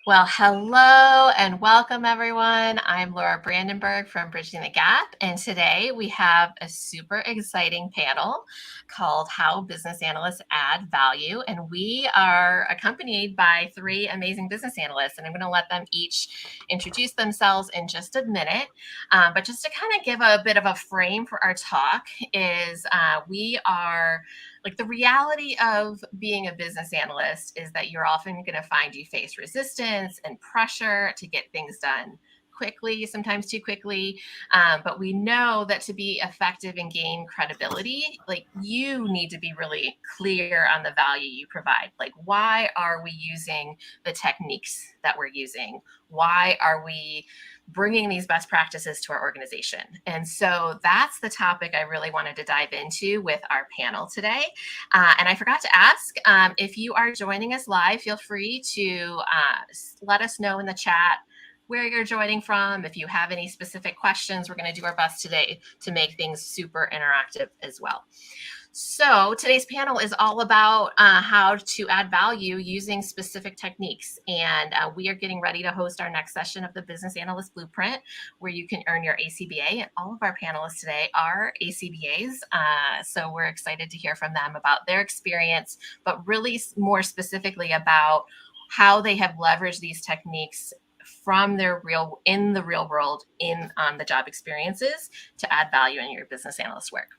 Well, hello and welcome, everyone. I'm Laura Brandenburg from Bridging the Gap, and today we have a super exciting panel called How Business Analysts Add Value, and we are accompanied by three amazing business analysts, and I'm going to let them each introduce themselves in just a minute. But just to kind of give a bit of a frame for our talk is we are like the reality of being a business analyst is that you're often going to find you face resistance and pressure to get things done quickly, sometimes too quickly. But we know that to be effective and gain credibility, like you need to be really clear on the value you provide. Like, why are we using the techniques that we're using? Why are we bringing these best practices to our organization? And so that's the topic I really wanted to dive into with our panel today. And I forgot to ask, if you are joining us live, feel free to let us know in the chat where you're joining from. If you have any specific questions, we're going to do our best today to make things super interactive as well. So today's panel is all about how to add value using specific techniques. And we are getting ready to host our next session of the Business Analyst Blueprint, where you can earn your ACBA. And all of our panelists today are ACBAs. So we're excited to hear from them about their experience, but really more specifically about how they have leveraged these techniques from their in the real world, on the job experiences to add value in your business analyst work.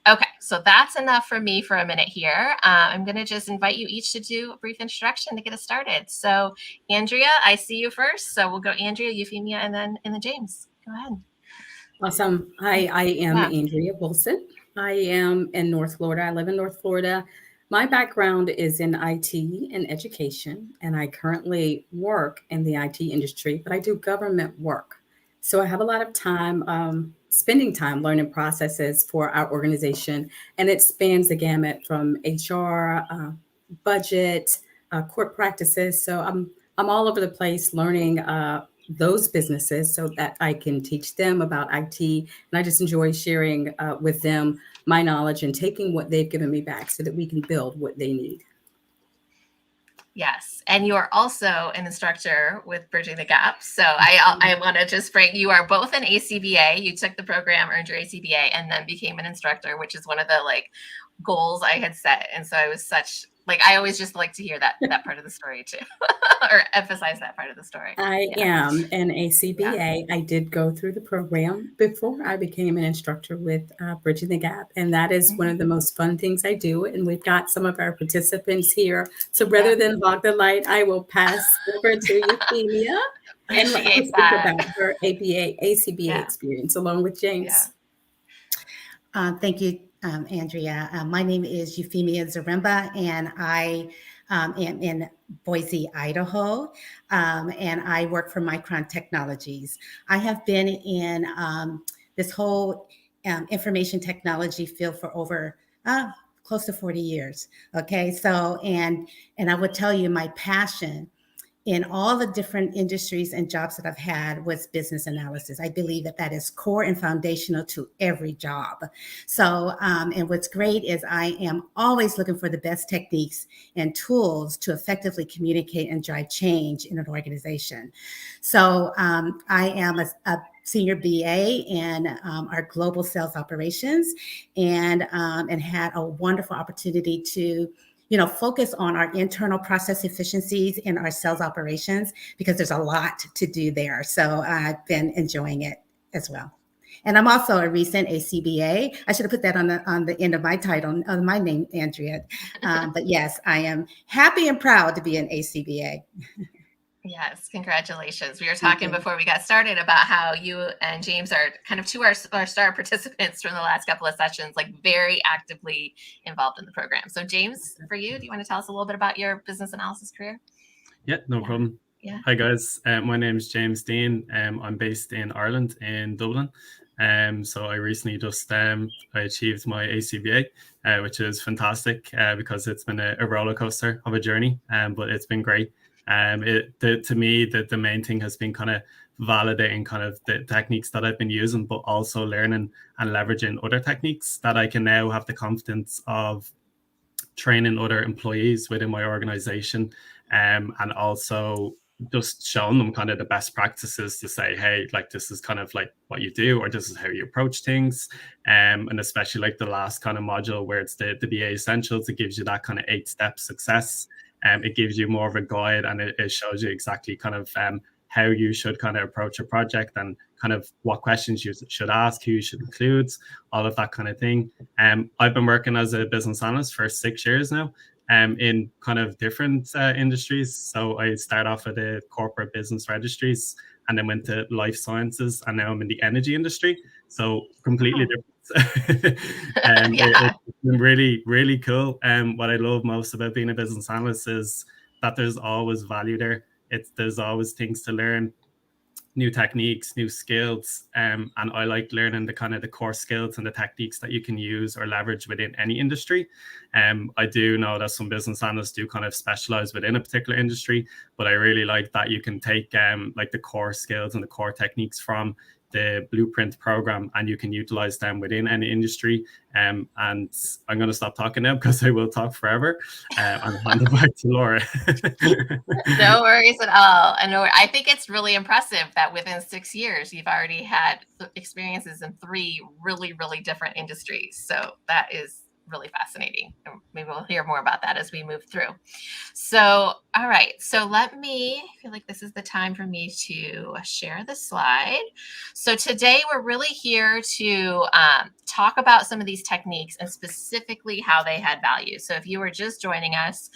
Okay, so that's enough for me for a minute here. I'm going to just invite you each to do a brief introduction to get us started. So, Andrea, I see you first. So we'll go Andrea, Euphemia, and then James. Go ahead. Awesome. Hi, I am Andrea Wilson. I am in North Florida. I live in North Florida. My background is in IT and education, and I currently work in the IT industry, but I do government work. So I have a lot of time spending time learning processes for our organization, and it spans the gamut from HR, budget, court practices. So I'm all over the place learning those businesses so that I can teach them about IT. And I just enjoy sharing with them my knowledge and taking what they've given me back so that we can build what they need. Yes. And you are also an instructor with Bridging the Gap. So I want to just bring, you are both an ACBA. You took the program, earned your ACBA, and then became an instructor, which is one of the goals I had set. And so I was I always just like to hear that part of the story too, or emphasize that part of the story. I am an ACBA. Yeah. I did go through the program before I became an instructor with Bridging the Gap. And that is one of the most fun things I do. And we've got some of our participants here. So rather than hog the light, I will pass over to Euphemia and let her speak about her ACBA experience along with James. Thank you, Andrea. My name is Euphemia Zaremba, and I am in Boise, Idaho, and I work for Micron Technologies. I have been in this whole information technology field for over close to 40 years. Okay, so and I would tell you my passion in all the different industries and jobs that I've had was business analysis. I believe that is core and foundational to every job. So, and what's great is I am always looking for the best techniques and tools to effectively communicate and drive change in an organization. So I am a senior BA in our global sales operations, and had a wonderful opportunity to focus on our internal process efficiencies in our sales operations, because there's a lot to do there. So I've been enjoying it as well. And I'm also a recent ACBA. I should have put that on the end of my title, on my name, Andrea. But yes, I am happy and proud to be an ACBA. Yes, congratulations. We were talking before we got started about how you and James are kind of our star participants from the last couple of sessions, very actively involved in the program. So James, for you, do you want to tell us a little bit about your business analysis career? Yeah, no problem. Yeah. Hi guys, my name is James Dean. I'm based in Ireland, in Dublin. So I recently just I achieved my ACBA, which is fantastic because it's been a roller coaster of a journey, but it's been great. To me, the main thing has been kind of validating kind of the techniques that I've been using, but also learning and leveraging other techniques that I can now have the confidence of training other employees within my organization, and also just showing them kind of the best practices to say, hey, like this is kind of like what you do, or this is how you approach things. And especially like the last kind of module where it's the BA Essentials, it gives you that kind of 8-step success. It gives you more of a guide, and it shows you exactly kind of how you should kind of approach a project, and kind of what questions you should ask, who you should include, all of that kind of thing. I've been working as a business analyst for 6 years now, in kind of different industries. So I started off at the corporate business registries, and then went to life sciences, and now I'm in the energy industry. So completely different. It's been really, really cool. What I love most about being a business analyst is that there's always value there. There's always things to learn, new techniques, new skills, and I like learning the kind of the core skills and the techniques that you can use or leverage within any industry. I do know that some business analysts do kind of specialize within a particular industry, but I really like that you can take like the core skills and the core techniques from the Blueprint program, and you can utilize them within any industry. And I'm going to stop talking now because I will talk forever. And hand it back to Laura. No worries at all. I think it's really impressive that within 6 years, you've already had experiences in 3 really, really different industries. So that is really fascinating. Maybe we'll hear more about that as we move through. So, all right. So I feel like this is the time for me to share the slide. So today we're really here to talk about some of these techniques and specifically how they had value. So if you were just joining us,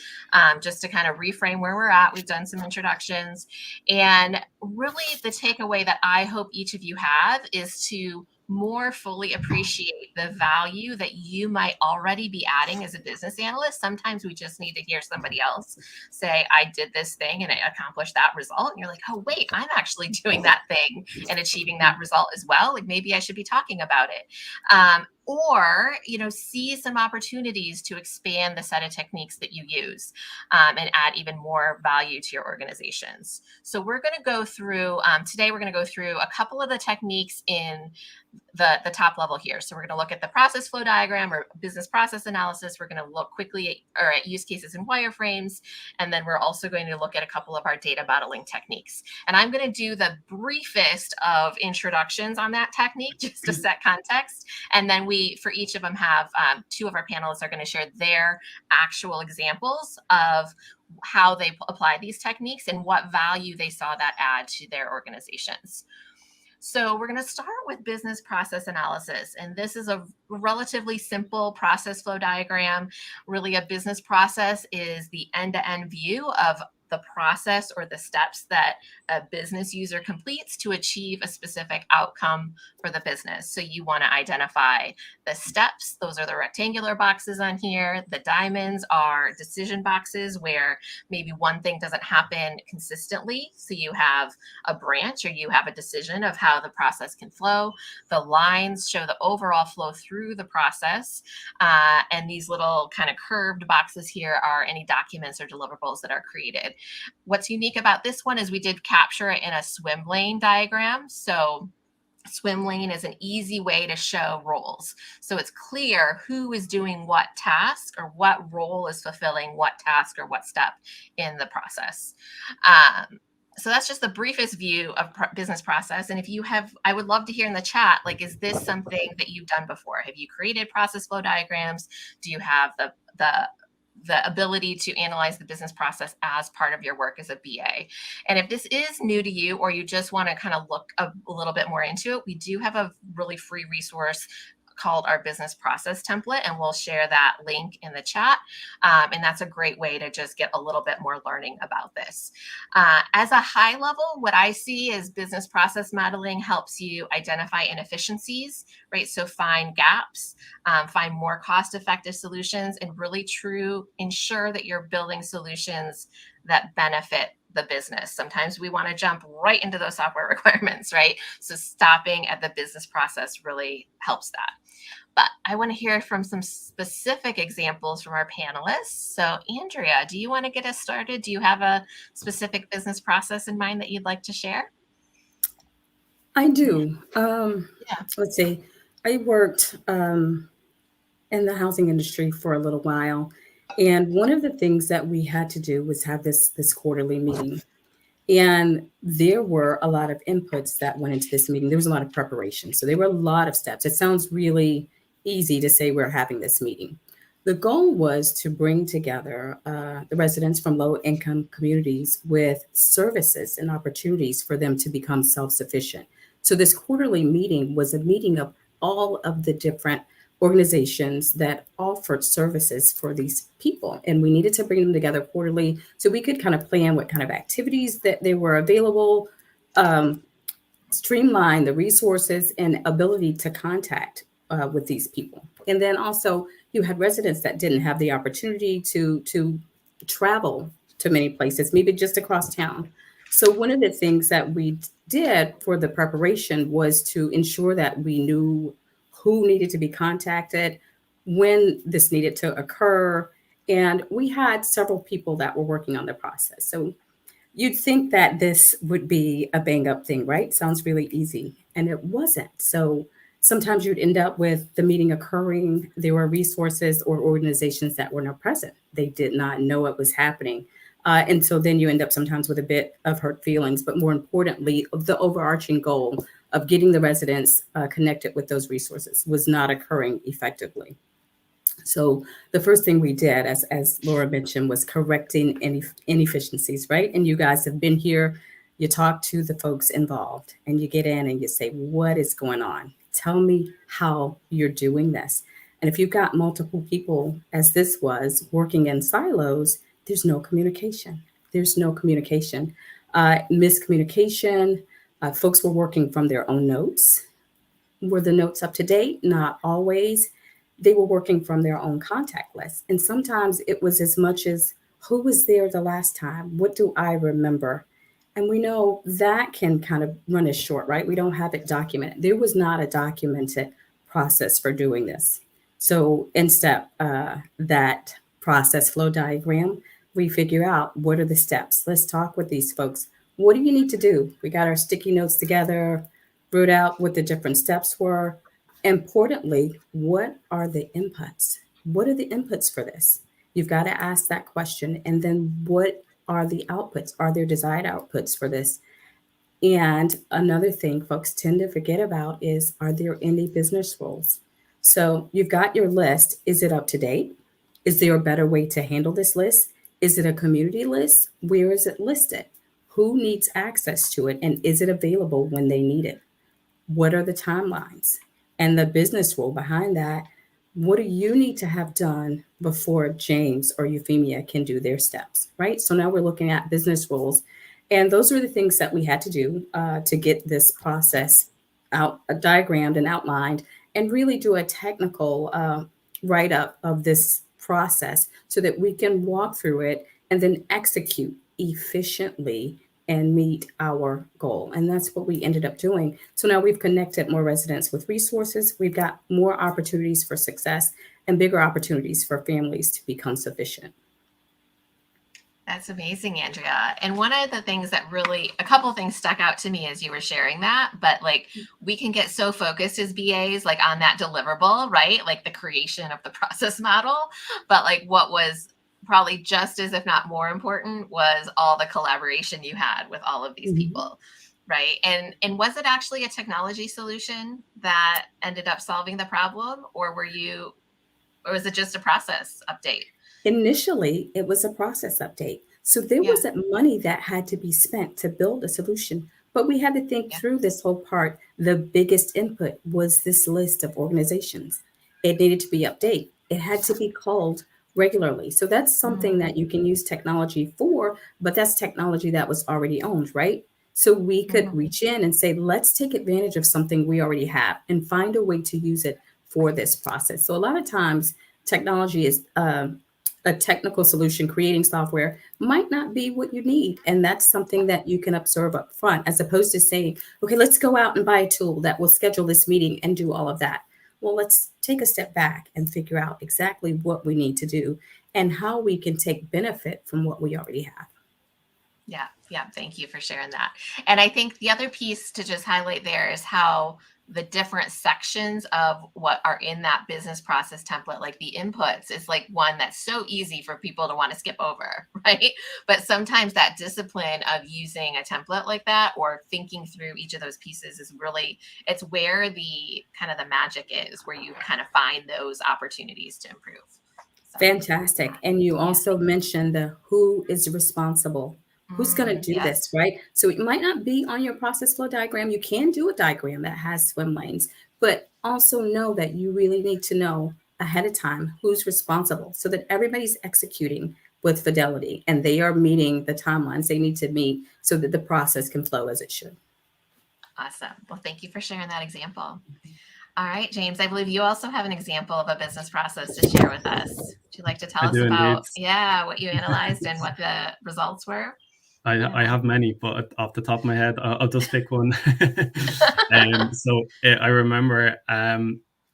just to kind of reframe where we're at, we've done some introductions, and really the takeaway that I hope each of you have is to more fully appreciate the value that you might already be adding as a business analyst. Sometimes we just need to hear somebody else say, I did this thing and I accomplished that result. And you're like, oh, wait, I'm actually doing that thing and achieving that result as well. Like maybe I should be talking about it. Or, see some opportunities to expand the set of techniques that you use and add even more value to your organizations. So we're going to go through, today we're going to go through a couple of the techniques in the top level here. So we're going to look at the process flow diagram or business process analysis. We're going to look quickly at use cases and wireframes. And then we're also going to look at a couple of our data modeling techniques. And I'm going to do the briefest of introductions on that technique just to set context. And then for each of them have 2 of our panelists are going to share their actual examples of how they apply these techniques and what value they saw that add to their organizations. So we're going to start with business process analysis. And this is a relatively simple process flow diagram. Really, a business process is the end-to-end view of the process or the steps that a business user completes to achieve a specific outcome for the business. So you want to identify the steps. Those are the rectangular boxes on here. The diamonds are decision boxes where maybe one thing doesn't happen consistently. So you have a branch or you have a decision of how the process can flow. The lines show the overall flow through the process. And these little kind of curved boxes here are any documents or deliverables that are created. What's unique about this one is we did capture it in a swim lane diagram. So swim lane is an easy way to show roles. So it's clear who is doing what task or what role is fulfilling what task or what step in the process. So that's just the briefest view of business process. And if you have, I would love to hear in the chat, like, is this something that you've done before? Have you created process flow diagrams? Do you have the ability to analyze the business process as part of your work as a BA? And if this is new to you, or you just want to kind of look a little bit more into it, we do have a really free resource called our business process template, and we'll share that link in the chat. And that's a great way to just get a little bit more learning about this. As a high level, what I see is business process modeling helps you identify inefficiencies, right? So find gaps, find more cost-effective solutions, and really ensure that you're building solutions that benefit the business. Sometimes we want to jump right into those software requirements, right? So stopping at the business process really helps that. But I want to hear from some specific examples from our panelists. So Andrea, do you want to get us started? Do you have a specific business process in mind that you'd like to share? I do. Let's see. I worked in the housing industry for a little while. And one of the things that we had to do was have this quarterly meeting. And there were a lot of inputs that went into this meeting. There was a lot of preparation. So there were a lot of steps. It sounds really easy to say we're having this meeting. The goal was to bring together the residents from low-income communities with services and opportunities for them to become self-sufficient. So this quarterly meeting was a meeting of all of the different organizations that offered services for these people. And we needed to bring them together quarterly so we could kind of plan what kind of activities that they were available, streamline the resources and ability to contact with these people. And then also you had residents that didn't have the opportunity to travel to many places, maybe just across town. So one of the things that we did for the preparation was to ensure that we knew who needed to be contacted, when this needed to occur. And we had several people that were working on the process. So you'd think that this would be a bang up thing, right? Sounds really easy. And it wasn't. So sometimes you'd end up with the meeting occurring. There were resources or organizations that were not present. They did not know it was happening. And so then you end up sometimes with a bit of hurt feelings, but more importantly, the overarching goal of getting the residents connected with those resources was not occurring effectively. So the first thing we did, as Laura mentioned, was correcting any inefficiencies, right? And you guys have been here, you talk to the folks involved and you get in and you say, what is going on? Tell me how you're doing this. And if you've got multiple people, as this was, working in silos, there's no communication. There's no communication. Miscommunication. Folks were working from their own notes. Were the notes up to date? Not always. They were working from their own contact list. And sometimes it was as much as who was there the last time? What do I remember? And we know that can kind of run us short, right? We don't have it documented. There was not a documented process for doing this. So in step that process flow diagram, we figure out what are the steps. Let's talk with these folks. What do you need to do? We got our sticky notes together, wrote out what the different steps were. Importantly, what are the inputs? What are the inputs for this? You've got to ask that question. And then what are the outputs? Are there desired outputs for this? And another thing folks tend to forget about is, are there any business rules? So you've got your list. Is it up to date? Is there a better way to handle this list? Is it a community list? Where is it listed? Who needs access to it? And is it available when they need it? What are the timelines? And the business rule behind that, what do you need to have done before James or Euphemia can do their steps, right? So now we're looking at business rules. And those are the things that we had to do to get this process out, diagrammed and outlined, and really do a technical write-up of this process so that we can walk through it and then execute efficiently and meet our goal. And that's what we ended up doing. So now we've connected more residents with resources. We've got more opportunities for success and bigger opportunities for families to become sufficient. That's amazing, Andrea. And one of the things that really, a couple of things stuck out to me as you were sharing that, but like we can get so focused as BAs, like on that deliverable, right? Like the creation of the process model. But like what was probably just as, if not more important, was all the collaboration you had with all of these people, right? And was it actually a technology solution that ended up solving the problem, or was it just a process update? Initially, it was a process update. So there wasn't money that had to be spent to build a solution, but we had to think through this whole part. The biggest input was this list of organizations. It needed to be updated. It had to be called regularly. So that's something that you can use technology for, but that's technology that was already owned, right? So we could reach in and say, let's take advantage of something we already have and find a way to use it for this process. So a lot of times technology is a technical solution. Creating software might not be what you need. And that's something that you can observe up front, as opposed to saying, okay, let's go out and buy a tool that will schedule this meeting and do all of that. Well, let's take a step back and figure out exactly what we need to do and how we can take benefit from what we already have. Yeah. Thank you for sharing that. And I think the other piece to just highlight there is how the different sections of what are in that business process template, like the inputs, is like one that's so easy for people to want to skip over, right? But sometimes that discipline of using a template like that or thinking through each of those pieces is really, it's where the kind of the magic is, where you kind of find those opportunities to improve. So. Fantastic. And you also mentioned the who is responsible. Who's going to do yes. this, right? So it might not be on your process flow diagram. You can do a diagram that has swim lanes, but also know that you really need to know ahead of time who's responsible so that everybody's executing with fidelity and they are meeting the timelines they need to meet so that the process can flow as it should. Awesome. Well, thank you for sharing that example. All right, James, I believe you also have an example of a business process to share with us. Would you like to tell us about, what you analyzed and what the results were? I have many, but off the top of my head, I'll just pick one. I remember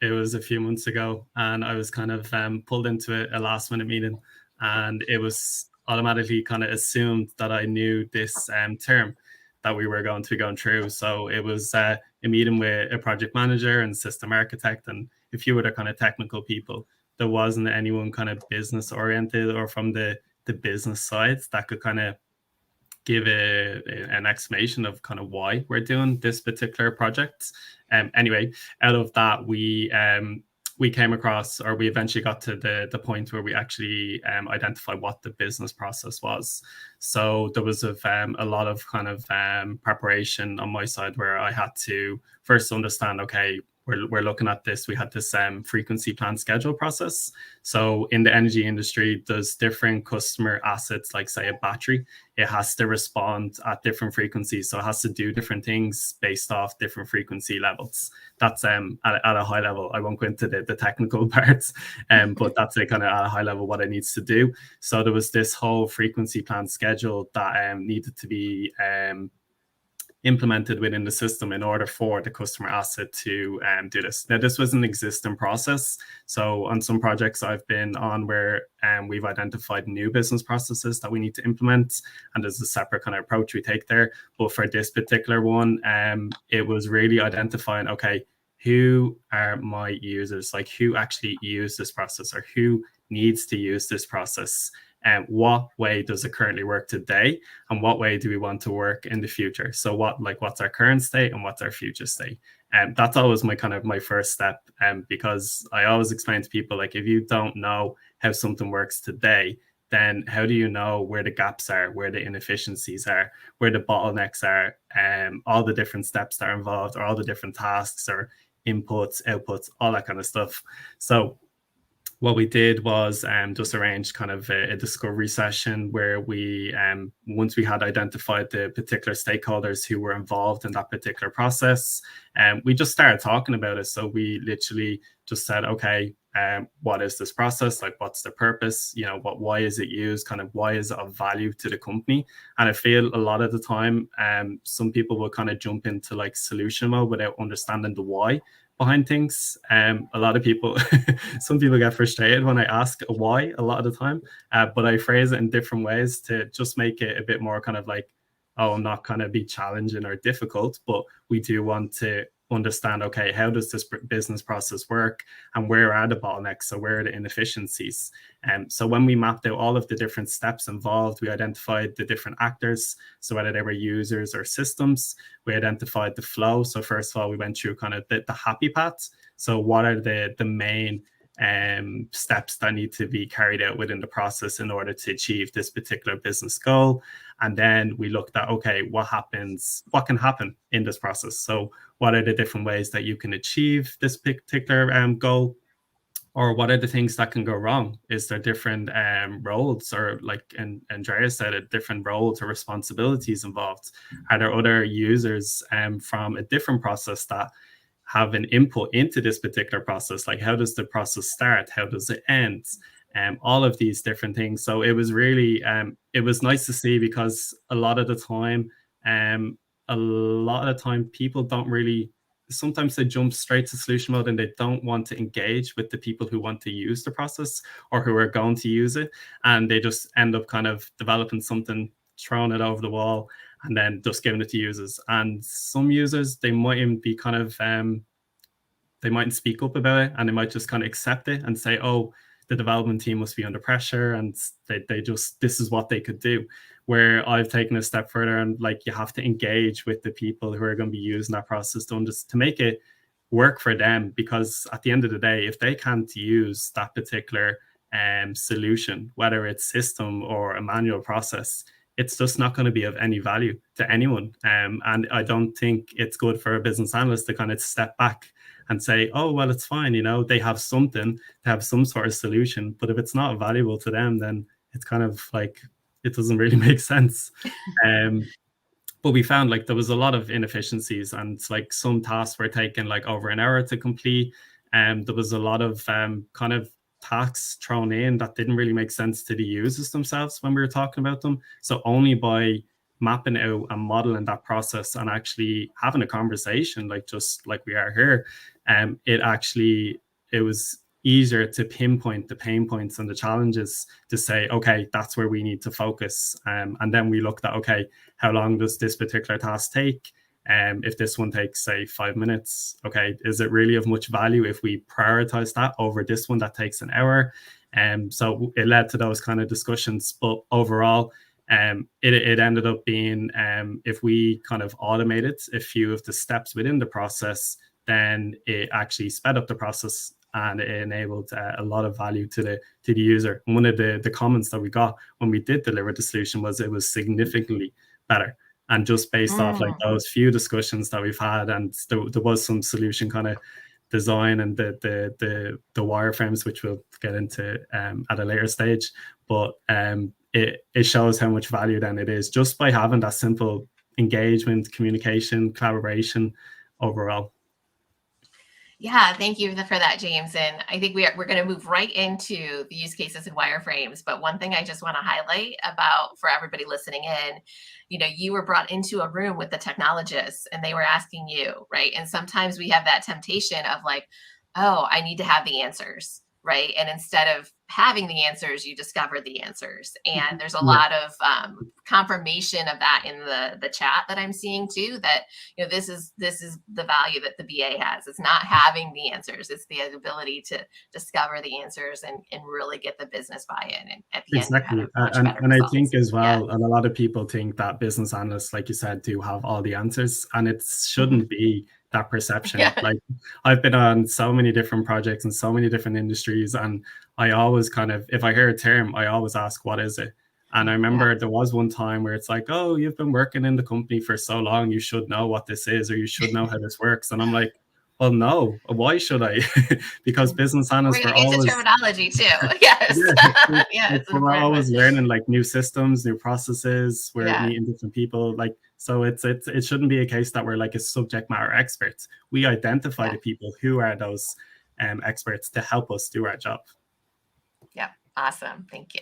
it was a few months ago, and I was kind of pulled into a last minute meeting, and it was automatically kind of assumed that I knew this term that we were going to be going through. So it was a meeting with a project manager and system architect and a few other kind of technical people. There wasn't anyone kind of business oriented or from the business side that could kind of give an explanation of kind of why we're doing this particular project. Anyway, out of that, we came across, or we eventually got to the point where we actually identified what the business process was. So there was a lot of kind of preparation on my side where I had to first understand, okay, we're looking at this. We had this frequency plan schedule process. So in the energy industry, there's different customer assets, like say a battery. It has to respond at different frequencies. So it has to do different things based off different frequency levels. That's at a high level. I won't go into the technical parts, but that's kind of at a high level what it needs to do. So there was this whole frequency plan schedule that needed to be implemented within the system in order for the customer asset to do this. Now, this was an existing process. So on some projects I've been on where we've identified new business processes that we need to implement, and there's a separate kind of approach we take there. But for this particular one, it was really identifying, okay, who are my users? Like who actually use this process or who needs to use this process? And what way does it currently work today, and what way do we want to work in the future? So what's our current state and what's our future state? And that's always my first step. Because I always explain to people, like, if you don't know how something works today, then how do you know where the gaps are, where the inefficiencies are, where the bottlenecks are, all the different steps that are involved, or all the different tasks or inputs, outputs, all that kind of stuff. So what we did was just arrange kind of a discovery session where we, once we had identified the particular stakeholders who were involved in that particular process, we just started talking about it. So we literally just said, okay, what is this process? Like, what's the purpose? You know, why is it used? Kind of why is it of value to the company? And I feel a lot of the time, some people will kind of jump into like solution mode without understanding the why behind things. A lot of people, some people get frustrated when I ask why a lot of the time, but I phrase it in different ways to just make it a bit more kind of like, oh, I'm not going to be challenging or difficult, but we do want to understand, okay, how does this business process work and where are the bottlenecks? So where are the inefficiencies? So when we mapped out all of the different steps involved, we identified the different actors. So whether they were users or systems, we identified the flow. So first of all, we went through kind of the happy path. So what are the main steps that need to be carried out within the process in order to achieve this particular business goal? And then we looked at, okay, what can happen in this process? So what are the different ways that you can achieve this particular goal? Or what are the things that can go wrong? Is there different roles, or like Andrea said, different roles or responsibilities involved? Are there other users from a different process that have an input into this particular process? Like, how does the process start? How does it end? All of these different things. So it was really, it was nice to see, because a lot of the time people don't really, sometimes they jump straight to solution mode and they don't want to engage with the people who want to use the process or who are going to use it. And they just end up kind of developing something, throwing it over the wall, and then just giving it to users. And some users, they mightn't be kind of, they mightn't speak up about it, and they might just kind of accept it and say, oh, the development team must be under pressure, and they just, this is what they could do. Where I've taken a step further, and like, you have to engage with the people who are going to be using that process to make it work for them, because at the end of the day, if they can't use that particular solution, whether it's system or a manual process, it's just not going to be of any value to anyone. And I don't think it's good for a business analyst to kind of step back and say, oh, well, it's fine, you know, they have something, they have some sort of solution, but if it's not valuable to them, then it's kind of like, it doesn't really make sense. But we found like there was a lot of inefficiencies, and like some tasks were taking like over an hour to complete. And there was a lot of kind of tasks thrown in that didn't really make sense to the users themselves when we were talking about them. So only by mapping out and modeling that process and actually having a conversation, like just like we are here, it was easier to pinpoint the pain points and the challenges to say, okay, that's where we need to focus. And then we looked at, okay, how long does this particular task take? If this one takes, say, 5 minutes, okay, is it really of much value if we prioritize that over this one that takes an hour? So it led to those kind of discussions. But overall, it ended up being, if we kind of automated a few of the steps within the process, then it actually sped up the process, and it enabled a lot of value to the user. And one of the comments that we got when we did deliver the solution was it was significantly better. And just based off like those few discussions that we've had, and there was some solution kind of design and the wireframes, which we'll get into at a later stage. But it shows how much value then it is just by having that simple engagement, communication, collaboration overall. Yeah, thank you for that, James. And I think we're going to move right into the use cases and wireframes. But one thing I just want to highlight about for everybody listening in, you know, you were brought into a room with the technologists and they were asking you, right? And sometimes we have that temptation of like, oh, I need to have the answers, right? And instead of having the answers, you discover the answers. And there's a lot of confirmation of that in the chat that I'm seeing too, that, you know, this is the value that the BA has. It's not having the answers. It's the ability to discover the answers and really get the business buy-in. And at the exactly. end, and I think as well, and a lot of people think that business analysts, like you said, do have all the answers, and it shouldn't be that perception. Like, I've been on so many different projects in so many different industries, and I always kind of, if I hear a term, I always ask, what is it? And I remember there was one time where it's like, oh, you've been working in the company for so long, you should know what this is, or you should know how this works. And I'm like, well, no, why should I? Because business analysts were always terminology too. Yes. We're always learning like new systems, new processes. We're meeting different people. Like, so it shouldn't be a case that we're like a subject matter experts. We identify the people who are those experts to help us do our job. Yeah, awesome. Thank you.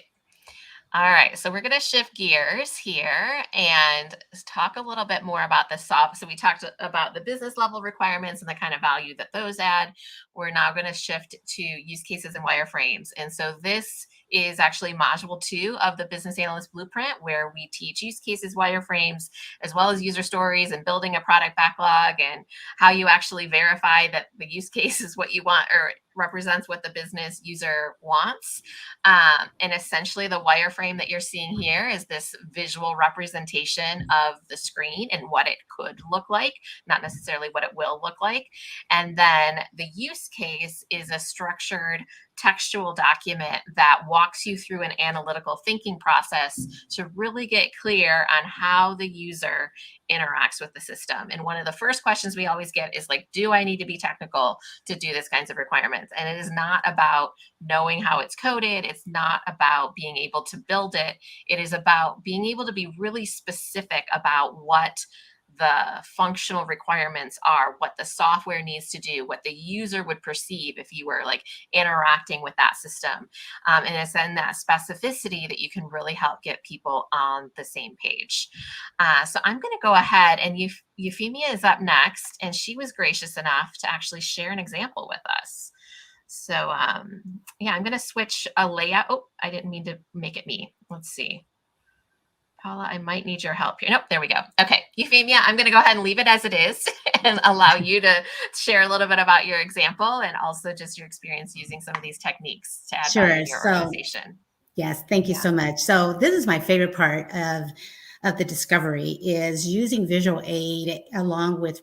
All right, so we're going to shift gears here and talk a little bit more about the soft. So we talked about the business level requirements and the kind of value that those add. We're now going to shift to use cases and wireframes. And so this is actually module 2 of the business analyst blueprint, where we teach use cases, wireframes, as well as user stories and building a product backlog and how you actually verify that the use case is what you want or represents what the business user wants. And essentially the wireframe that you're seeing here is this visual representation of the screen and what it could look like, not necessarily what it will look like. And then the use case is a structured textual document that walks you through an analytical thinking process to really get clear on how the user interacts with the system. And one of the first questions we always get is like, do I need to be technical to do this kinds of requirements? And it is not about knowing how it's coded. It's not about being able to build it. It is about being able to be really specific about what the functional requirements are, what the software needs to do, what the user would perceive if you were like interacting with that system. And it's in that specificity that you can really help get people on the same page. So I'm going to go ahead, and Euphemia is up next, and she was gracious enough to actually share an example with us. So yeah, I'm going to switch a layout. Oh, I didn't mean to make it me. Let's see. Paula, I might need your help here. Nope, there we go. Okay, Euphemia, I'm going to go ahead and leave it as it is and allow you to share a little bit about your example and also just your experience using some of these techniques to add value in your organization. Yes, thank you so much. So this is my favorite part of the discovery, is using visual aid along with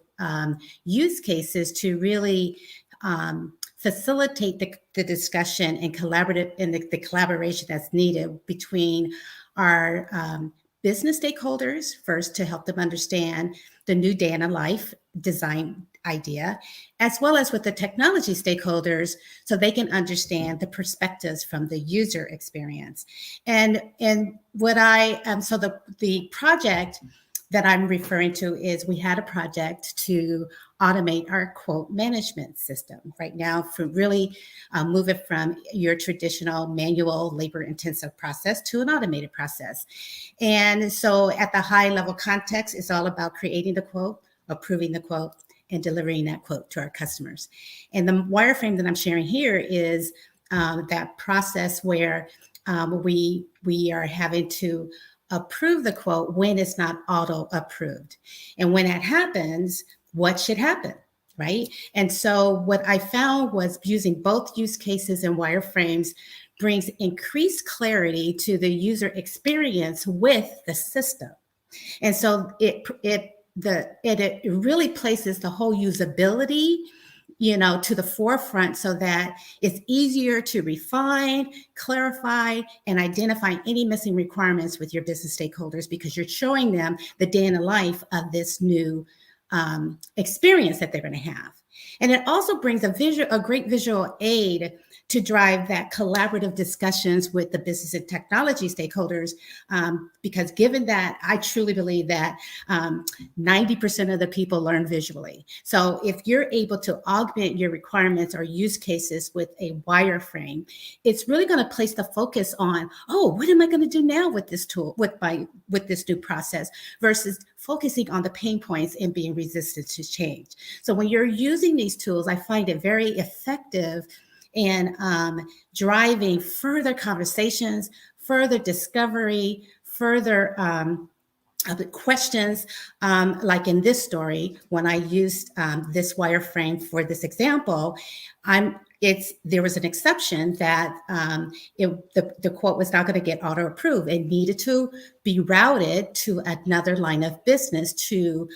use cases to really facilitate the discussion and the collaboration that's needed between our business stakeholders, first to help them understand the new day in a life design idea, as well as with the technology stakeholders, so they can understand the perspectives from the user experience. And what so the project that I'm referring to is, we had a project to automate our quote management system right now, for really move it from your traditional manual labor intensive process to an automated process. And so at the high level context, it's all about creating the quote, approving the quote, and delivering that quote to our customers. And the wireframe that I'm sharing here is that process where we are having to approve the quote when it's not auto approved. And when that happens, what should happen, right? And so what I found was, using both use cases and wireframes brings increased clarity to the user experience with the system. And so it really places the whole usability, to the forefront, so that it's easier to refine, clarify, and identify any missing requirements with your business stakeholders, because you're showing them the day in the life of this new experience that they're going to have. And it also brings a great visual aid to drive that collaborative discussions with the business and technology stakeholders, because given that, I truly believe that 90% of the people learn visually. So if you're able to augment your requirements or use cases with a wireframe, it's really going to place the focus on, oh, what am I going to do now with this tool, with this new process, versus focusing on the pain points and being resistant to change. So when you're using these tools, I find it very effective in driving further conversations, further discovery, further questions. Like in this story, when I used this wireframe for this example, there was an exception that the quote was not going to get auto approved. It needed to be routed to another line of business to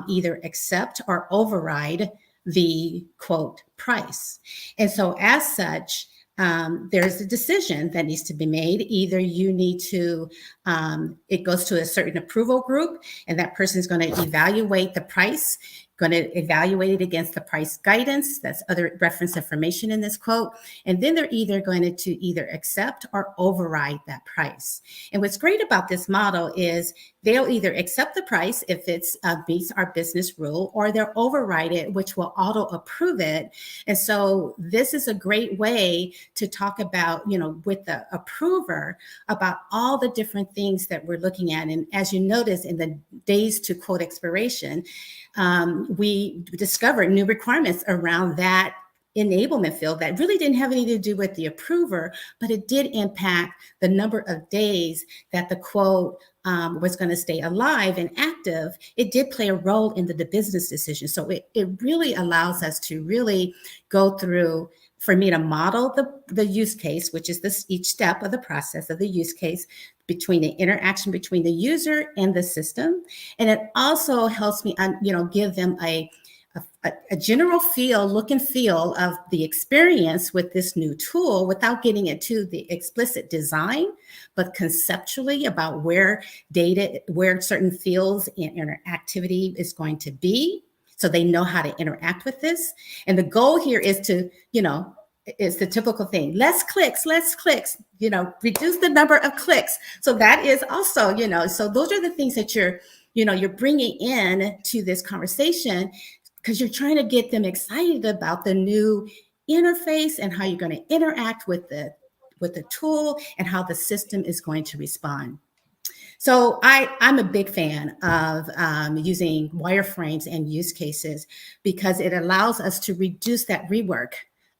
either accept or override the quote price. And so as such, there's a decision that needs to be made. Either you need to, it goes to a certain approval group, and that person is going to evaluate the price, going to evaluate it against the price guidance. That's other reference information in this quote. And then they're either going to either accept or override that price. And what's great about this model is they'll either accept the price if it's meets our business rule, or they'll override it, which will auto approve it. And so this is a great way to talk about, with the approver, about all the different things that we're looking at. And as you notice, in the days to quote expiration, we discovered new requirements around that enablement field that really didn't have anything to do with the approver, but it did impact the number of days that the quote was going to stay alive and active. It did play a role in the business decision. So it really allows us to really go through, for me to model the use case, which is each step of the process of the use case, between the interaction between the user and the system. And it also helps me, give them a general look and feel of the experience with this new tool, without getting into the explicit design, but conceptually about where certain fields and interactivity is going to be, so they know how to interact with this. And the goal here is to, is the typical thing, less clicks, reduce the number of clicks. So that is also, so those are the things that you're bringing in to this conversation, because you're trying to get them excited about the new interface and how you're going to interact with the tool and how the system is going to respond. So I'm a big fan of using wireframes and use cases, because it allows us to reduce that rework.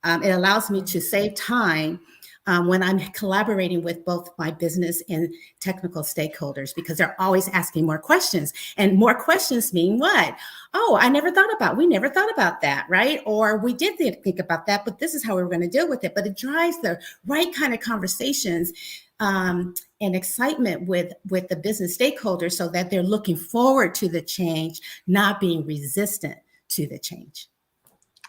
It allows me to save time when I'm collaborating with both my business and technical stakeholders, because they're always asking more questions, and more questions mean what? Oh, we never thought about that, right? Or we did think about that, but this is how we're going to deal with it. But it drives the right kind of conversations and excitement with the business stakeholders, so that they're looking forward to the change, not being resistant to the change.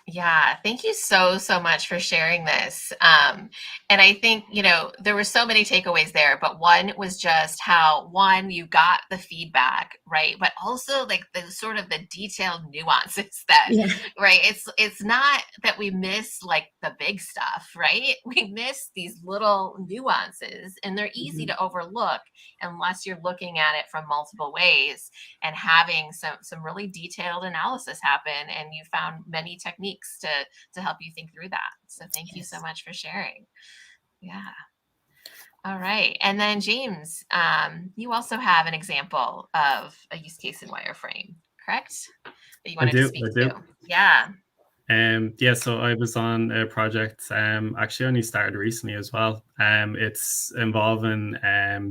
Yeah, thank you so much for sharing this. And I think, there were so many takeaways there, but one was just how, one, you got the feedback, right? But also like the sort of the detailed nuances that, right? It's not that we miss like the big stuff, right? We miss these little nuances, and they're easy to overlook unless you're looking at it from multiple ways and having some really detailed analysis happen. And you found many techniques to help you think through that. So thank you so much for sharing. Yeah. All right. And then James, you also have an example of a use case in Wireframe, correct? That you wanted to speak to. Yeah. Yeah, so I was on a project, actually only started recently as well. It's involving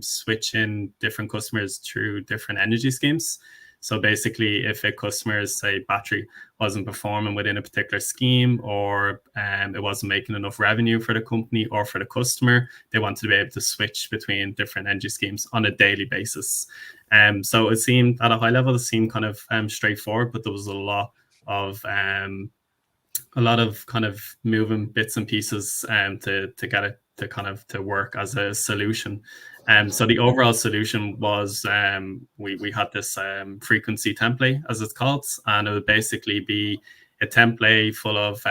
switching different customers through different energy schemes. So basically, if a customer's, say, battery wasn't performing within a particular scheme, or it wasn't making enough revenue for the company or for the customer, they wanted to be able to switch between different energy schemes on a daily basis. So it seemed, at a high level, it seemed kind of straightforward, but there was a lot of kind of moving bits and pieces to get it to work as a solution. So the overall solution was we had this frequency template, as it's called, and it would basically be a template full of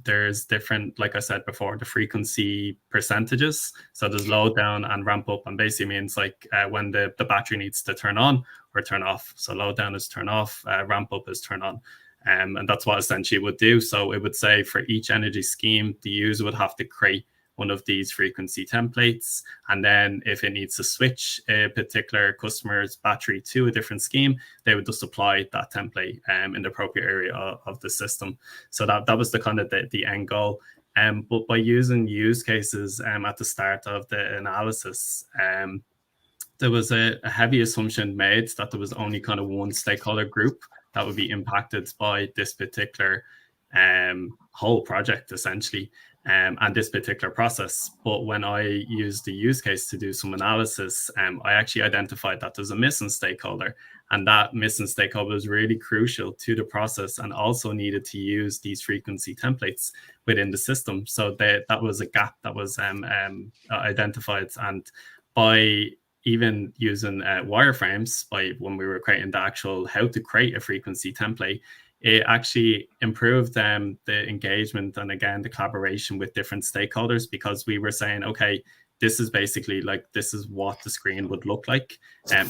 there's different, like I said before, the frequency percentages. So there's load down and ramp up, and basically means like when the battery needs to turn on or turn off. So load down is turn off, ramp up is turn on. And that's what essentially it would do. So it would say for each energy scheme, the user would have to create one of these frequency templates. And then if it needs to switch a particular customer's battery to a different scheme, they would just apply that template in the appropriate area of the system. So that was the kind of the end goal. But by using use cases at the start of the analysis, there was a heavy assumption made that there was only kind of one stakeholder group that would be impacted by this particular whole project, essentially, and this particular process. But when I used the use case to do some analysis, I actually identified that there's a missing stakeholder, and that missing stakeholder was really crucial to the process and also needed to use these frequency templates within the system. So that was a gap that was identified. And by even using wireframes, when we were creating the actual how to create a frequency template, it actually improved the engagement and, again, the collaboration with different stakeholders, because we were saying, okay, this is basically like, this is what the screen would look like.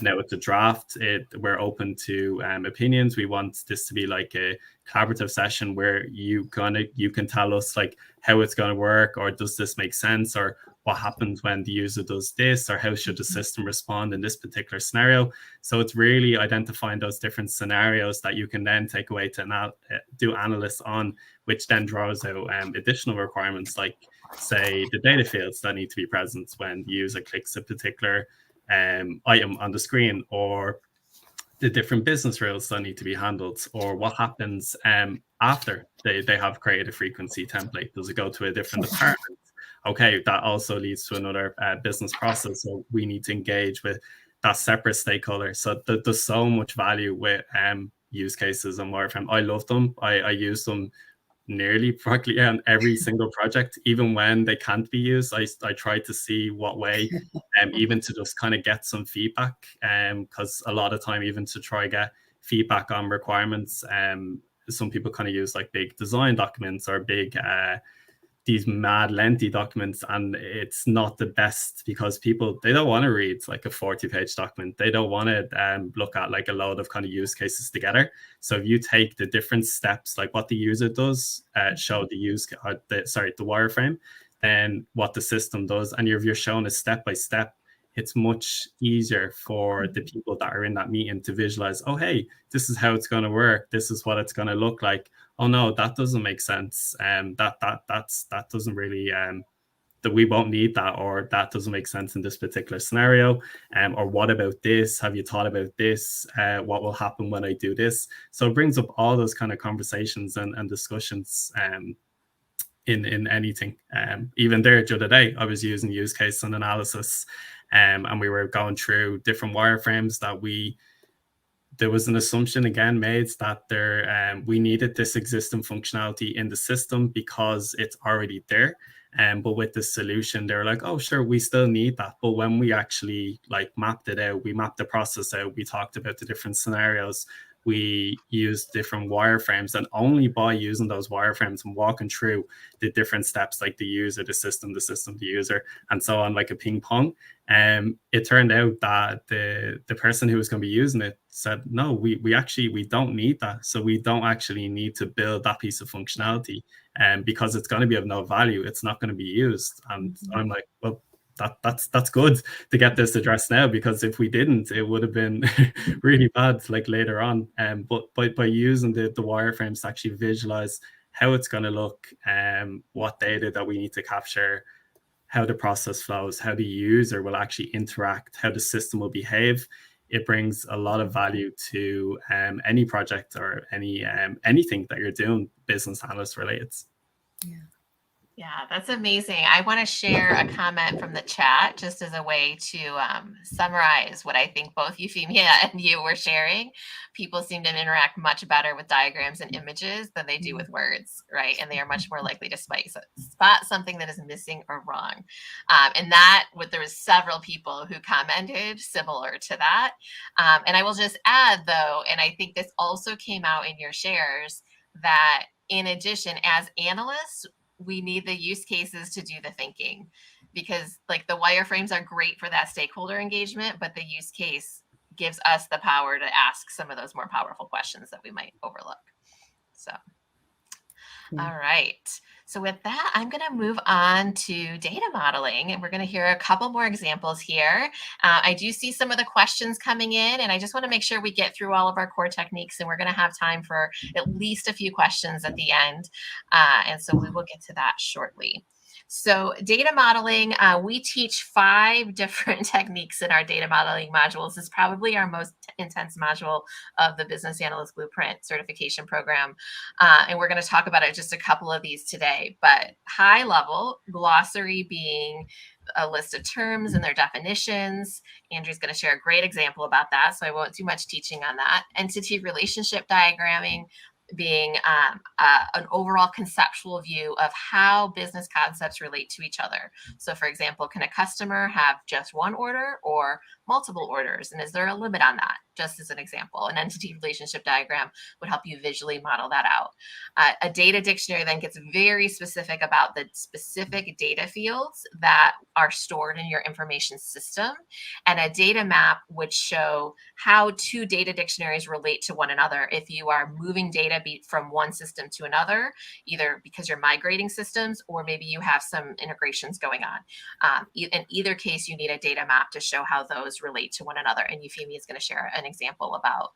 Now it's a draft. We're open to opinions. We want this to be like a collaborative session where you can tell us like how it's going to work, or does this make sense, or what happens when the user does this, or how should the system respond in this particular scenario. So it's really identifying those different scenarios that you can then take away to do analysts on, which then draws out additional requirements, like, say, the data fields that need to be present when the user clicks a particular item on the screen, or the different business rules that need to be handled, or what happens after they have created a frequency template. Does it go to a different department? Okay, that also leads to another business process. So we need to engage with that separate stakeholder. So there's so much value with use cases and wireframe. I love them. I use them nearly practically on every single project. Even when they can't be used, I try to see what way, even to just kind of get some feedback. Because a lot of time, even to try get feedback on requirements, some people kind of use like big design documents or big these mad lengthy documents, and it's not the best, because people, they don't want to read like a 40-page document. They don't want to look at like a load of kind of use cases together. So if you take the different steps, like what the user does, show the wireframe, then what the system does, and if you're shown a step by step, it's much easier for the people that are in that meeting to visualize, oh, hey, this is how it's going to work. This is what it's going to look like. Oh no, that doesn't make sense. That doesn't really that we won't need that, or that doesn't make sense in this particular scenario, or what about this? Have you thought about this? What will happen when I do this? So it brings up all those kind of conversations and discussions in anything. Even there the other day, I was using use case and analysis, and we were going through different wireframes that there was an assumption again made that we needed this existing functionality in the system because it's already there. But with the solution, they're like, oh, sure, we still need that. But when we actually like mapped it out, we mapped the process out, we talked about the different scenarios, we used different wireframes, and only by using those wireframes and walking through the different steps, like the user, the system, the user, and so on, like a ping pong, it turned out that the person who was going to be using it said, no, we don't need that. So we don't actually need to build that piece of functionality, because it's going to be of no value. It's not going to be used. And I'm like, well, that's good to get this addressed now, because if we didn't, it would have been really bad like later on. But by using the wireframes to actually visualize how it's going to look, what data that we need to capture, how the process flows, how the user will actually interact, how the system will behave, it brings a lot of value to any project or anything that you're doing business analyst related. Yeah, that's amazing. I want to share a comment from the chat just as a way to summarize what I think both Euphemia and you were sharing. People seem to interact much better with diagrams and images than they do with words, right? And they are much more likely to spot something that is missing or wrong. And there was several people who commented similar to that. And I will just add, though, and I think this also came out in your shares, that in addition, as analysts, we need the use cases to do the thinking, because like the wireframes are great for that stakeholder engagement, but the use case gives us the power to ask some of those more powerful questions that we might overlook. So, all right. So with that, I'm going to move on to data modeling, and we're going to hear a couple more examples here. I do see some of the questions coming in, and I just want to make sure we get through all of our core techniques, and we're going to have time for at least a few questions at the end. And so we will get to that shortly. So data modeling, we teach 5 different techniques in our data modeling modules. This is probably our most intense module of the Business Analyst Blueprint certification program. And we're going to talk about it, just a couple of these today. But high level, glossary being a list of terms and their definitions. Andrew's going to share a great example about that, so I won't do much teaching on that. Entity relationship diagramming being an overall conceptual view of how business concepts relate to each other. So for example, can a customer have just one order or multiple orders? And is there a limit on that? Just as an example, an entity relationship diagram would help you visually model that out. A data dictionary then gets very specific about the specific data fields that are stored in your information system. And a data map would show how 2 data dictionaries relate to one another if you are moving data from one system to another, either because you're migrating systems or maybe you have some integrations going on. In either case, you need a data map to show how those relate to one another. And Euphemia is going to share an example about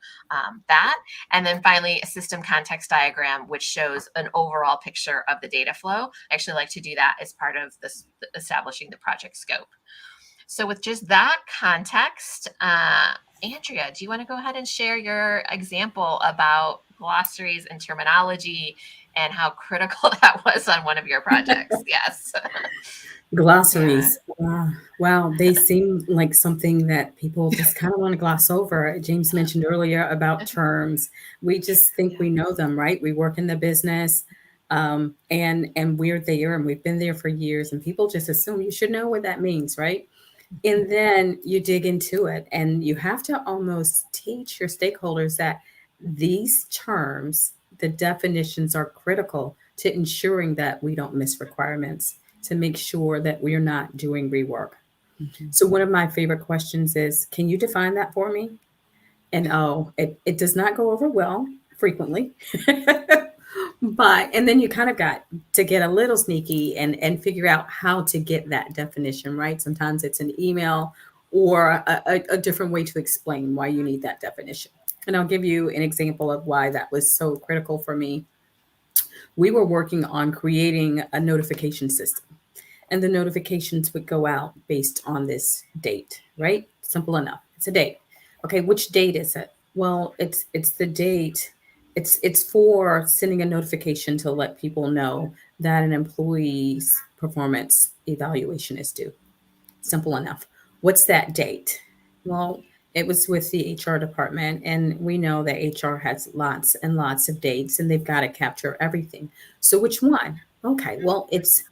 that. And then finally, a system context diagram, which shows an overall picture of the data flow. I actually like to do that as part of this establishing the project scope. So with just that context, Andrea, do you want to go ahead and share your example about glossaries and terminology and how critical that was on one of your projects? Yes. Glossaries. Yeah. Wow. They seem like something that people just kind of want to gloss over. James mentioned earlier about terms. We just think we know them, right? We work in the business, and we're there, and we've been there for years, and people just assume you should know what that means, right? And then you dig into it, and you have to almost teach your stakeholders that these terms, the definitions, are critical to ensuring that we don't miss requirements, to make sure that we're not doing rework. So one of my favorite questions is, can you define that for me? And it does not go over well frequently. And then you kind of got to get a little sneaky and figure out how to get that definition, right? Sometimes it's an email or a different way to explain why you need that definition. And I'll give you an example of why that was so critical for me. We were working on creating a notification system. and the notifications would go out based on this date, right? Simple enough. It's a date. Okay, which date is it? Well, it's the date. It's for sending a notification to let people know that an employee's performance evaluation is due. Simple enough. What's that date? Well, it was with the HR department, and we know that HR has lots and lots of dates, and they've got to capture everything. So which one? Okay, well, it's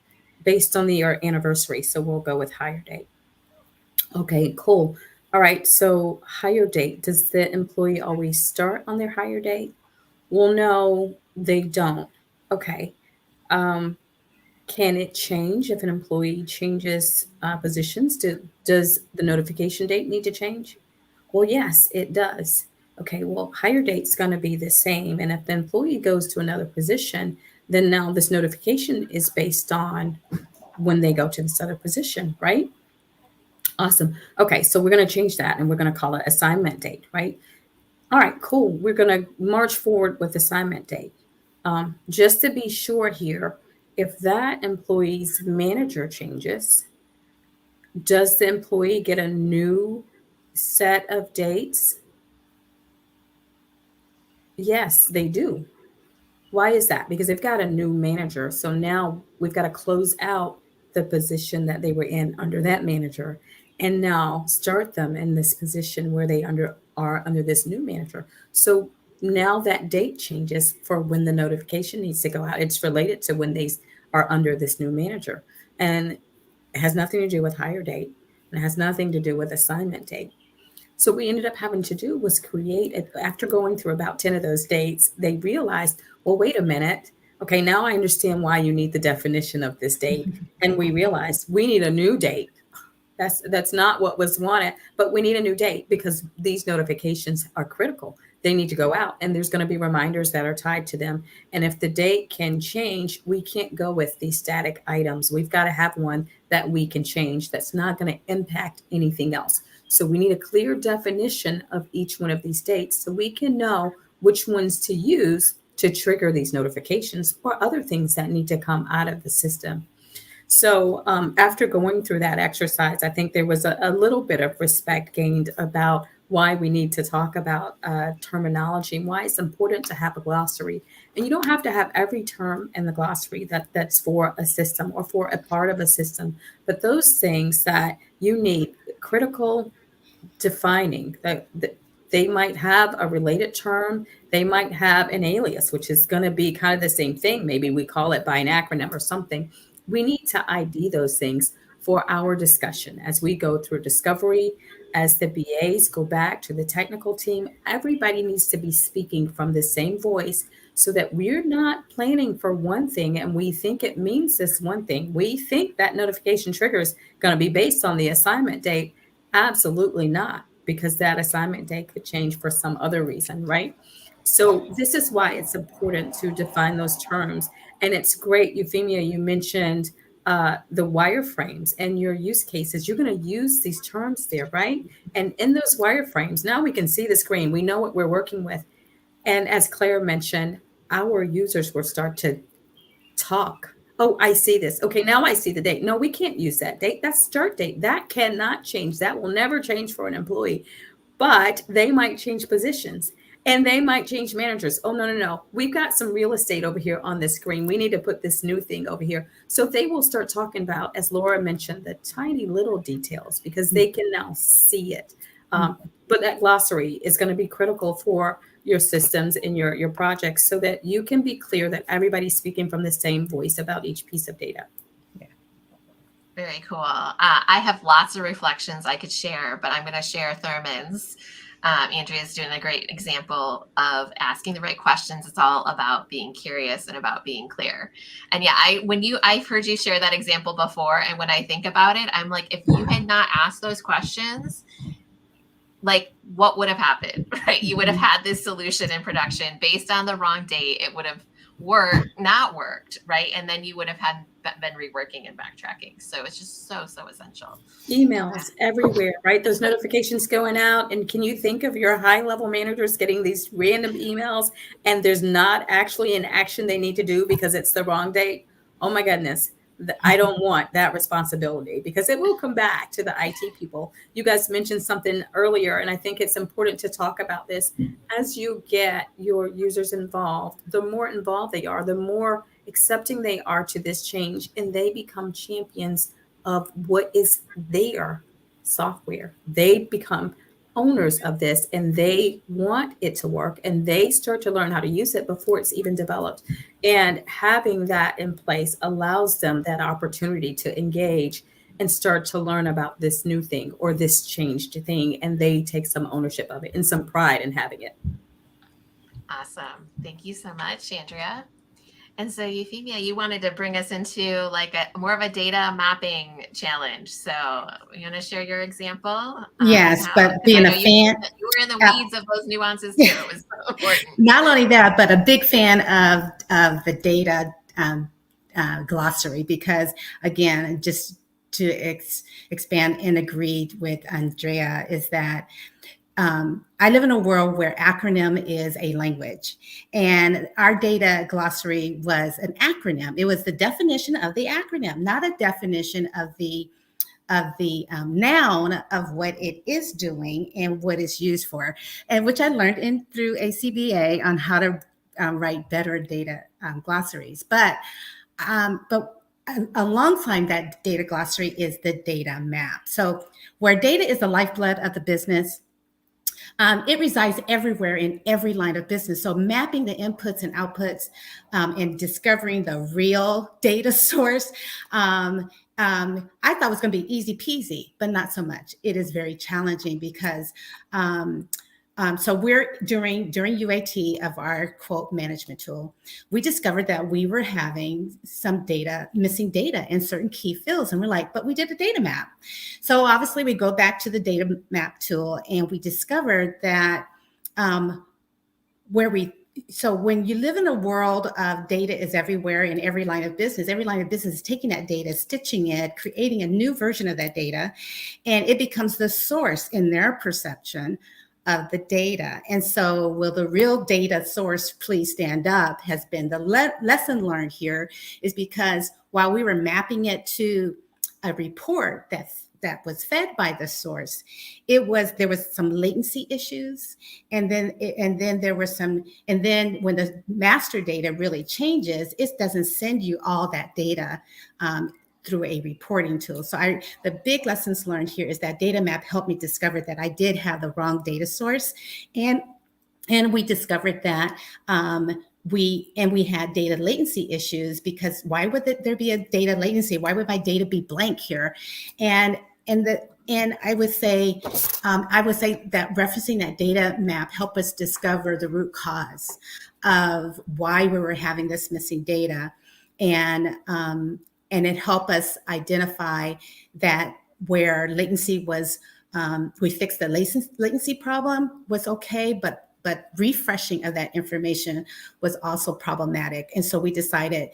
based on the year anniversary, so we'll go with hire date. Okay, cool. All right, so hire date. Does the employee always start on their hire date? Well, no, they don't. Okay. Um, can it change if an employee changes positions? Does the notification date need to change? Well, yes, it does. Okay, well, hire date's going to be the same. And if the employee goes to another position, then now this notification is based on when they go to this other position, right? Awesome. Okay, so we're going to change that and we're going to call it assignment date, right? All right, cool. We're going to march forward with assignment date. Just to be sure here, if that employee's manager changes, does the employee get a new set of dates? Yes, they do. Why is that? Because they've got a new manager. So now we've got to close out the position that they were in under that manager and now start them in this position where they are under this new manager. So now that date changes for when the notification needs to go out. It's related to when they are under this new manager. And it has nothing to do with hire date. And it has nothing to do with assignment date. So what we ended up having to do was create it. After going through about 10 of those dates, they realized, well, wait a minute. Okay, now I understand why you need the definition of this date. And we realized we need a new date. That's not what was wanted, but we need a new date because these notifications are critical. They need to go out and there's going to be reminders that are tied to them. And if the date can change, we can't go with these static items. We've got to have one that we can change that's not going to impact anything else. So we need a clear definition of each one of these dates so we can know which ones to use to trigger these notifications or other things that need to come out of the system. So after going through that exercise, I think there was a little bit of respect gained about why we need to talk about terminology and why it's important to have a glossary. And you don't have to have every term in the glossary that's for a system or for a part of a system, but those things that you need critical defining that they might have a related term. They might have an alias, which is going to be kind of the same thing. Maybe we call it by an acronym or something. We need to ID those things for our discussion as we go through discovery, as the BAs go back to the technical team. Everybody needs to be speaking from the same voice so that we're not planning for one thing and we think it means this one thing. We think that notification trigger is going to be based on the assignment date. Absolutely not, because that assignment date could change for some other reason, right? So this is why it's important to define those terms. And it's great, Euphemia, you mentioned the wireframes and your use cases. You're going to use these terms there, right? And in those wireframes, now we can see the screen. We know what we're working with. And as Claire mentioned, our users will start to talk. Oh, I see this. Okay, now I see the date. No, we can't use that date. That's start date. That cannot change. That will never change for an employee. But they might change positions and they might change managers. Oh, no. We've got some real estate over here on this screen. We need to put this new thing over here. So they will start talking about, as Laura mentioned, the tiny little details because they can now see it. But that glossary is going to be critical for your systems and your projects so that you can be clear that everybody's speaking from the same voice about each piece of data. Very cool. I have lots of reflections I could share, but I'm going to share Thurman's. Andrea's doing a great example of asking the right questions. It's all about being curious and about being clear. And yeah, I've heard you share that example before. And when I think about it, I'm like, if you had not asked those questions, like what would have happened, right? You would have had this solution in production based on the wrong date. It would have not worked, right? And then you would have been reworking and backtracking. So it's just so essential. Emails everywhere, right? Those notifications going out. And can you think of your high level managers getting these random emails and there's not actually an action they need to do because it's the wrong date? Oh my goodness. I don't want that responsibility, because it will come back to the IT people. You guys mentioned something earlier, and I think it's important to talk about this. As you get your users involved, the more involved they are, the more accepting they are to this change, and they become champions of what is their software. They become owners of this, and they want it to work, and they start to learn how to use it before it's even developed. And having that in place allows them that opportunity to engage and start to learn about this new thing or this changed thing, and they take some ownership of it and some pride in having it. Awesome. Thank you so much, Andrea. And so, Euphemia, you wanted to bring us into like more of a data mapping challenge. So you want to share your example? Yes, but being a fan. You were in the weeds of those nuances too. It was so important. Not only that, but a big fan of the data glossary, because again, just to expand and agree with Andrea, is that I live in a world where acronym is a language, and our data glossary was an acronym. It was the definition of the acronym, not a definition of the noun of what it is doing and what it's used for, and which I learned through ACBA on how to write better data glossaries. But alongside that data glossary is the data map. So where data is the lifeblood of the business, it resides everywhere in every line of business. So mapping the inputs and outputs and discovering the real data source, I thought was going to be easy peasy, but not so much. It is very challenging because so we're during UAT of our quote management tool, we discovered that we were having some missing data in certain key fields. And we're like, but we did a data map. So obviously we go back to the data map tool, and we discovered that so when you live in a world of data is everywhere in every line of business is taking that data, stitching it, creating a new version of that data, and it becomes the source in their perception of the data. And so, will the real data source please stand up has been the lesson learned here, is because while we were mapping it to a report that was fed by the source, there was some latency issues, and then there were some, and then when the master data really changes, it doesn't send you all that data through a reporting tool. So the big lessons learned here is that data map helped me discover that I did have the wrong data source, and we discovered that we had data latency issues, because why would there be a data latency? Why would my data be blank here? And I would say that referencing that data map helped us discover the root cause of why we were having this missing data, and it helped us identify that where latency was, we fixed the latency problem was okay, but refreshing of that information was also problematic. And so we decided,